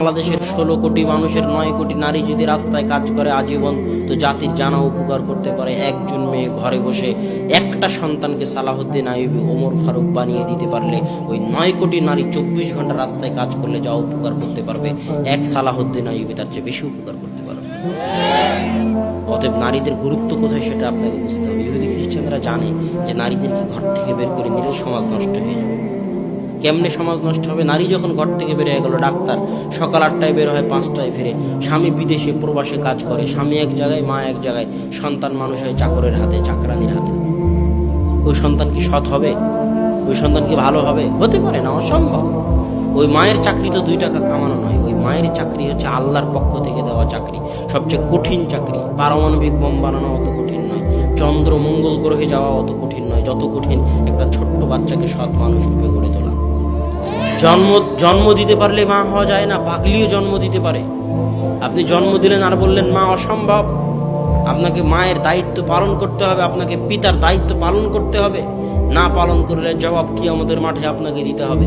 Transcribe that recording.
বাংলাদেশের 16 কোটি মানুষের 9 কোটি নারী যদি রাস্তায় কাজ করে আজীবন, তো জাতির জানা উপকার করতে পারে। একজন মেয়ে ঘরে বসে একটা সন্তানকে সালাহউদ্দিন আইয়ুবী, ওমর ফারুক বানিয়ে দিতে পারলে, ওই 9 কোটি নারী 24 ঘন্টা রাস্তায় কাজ করলে যা উপকার করতে পারবে, এক সালাহউদ্দিন আইয়ুবী তার চেয়ে বেশি উপকার করতে পারবে। অতএব নারীদের গুরুত্ব কোথায় সেটা আপনাকে বুঝতে হবে। ইহুদি খ্রিস্টানরা জানে যে নারীদেরকে ঘর থেকে বের করে নিলে সমাজ নষ্ট হয়ে যাবে। কেমনে সমাজ নষ্ট হবে? নারী যখন ঘর থেকে বের হয়ে গেল, ডাক্তার সকাল 8টায় বের হয়, 5টায় ফিরে, স্বামী বিদেশে প্রবাসে কাজ করে, স্বামী এক জায়গায়, মা এক জায়গায়, সন্তান মানুষ হয় চাকরের হাতে, চাকরানির হাতে। ওই সন্তান কি সৎ হবে? ওই সন্তান কি ভালো হবে? হতে পারে না, অসম্ভব। ওই মায়ের চাকরি তো 2 টাকা কামানো নয়, ওই মায়ের চাকরি হচ্ছে আল্লাহর পক্ষ থেকে দেওয়া চাকরি, সবচেয়ে কঠিন চাকরি। পারমাণবিক বোম বানানো অত কঠিন নয়, চন্দ্র মঙ্গল গ্রহে যাওয়া অত কঠিন নয়, যত কঠিন একটা ছোট্ট বাচ্চাকে সৎ মানুষ রূপে গড়ে তোলা। জন্ম দিতে পারলে মা হওয়া যায় না, পাগলিও জন্ম দিতে পারে। আপনি জন্ম দিলেন আর বললেন মা, অসম্ভব। আপনাকে মায়ের দায়িত্ব পালন করতে হবে, আপনাকে পিতার দায়িত্ব পালন করতে হবে। না পালন করলে জবাব কিয়ামতের মাঠে আপনাকে দিতে হবে।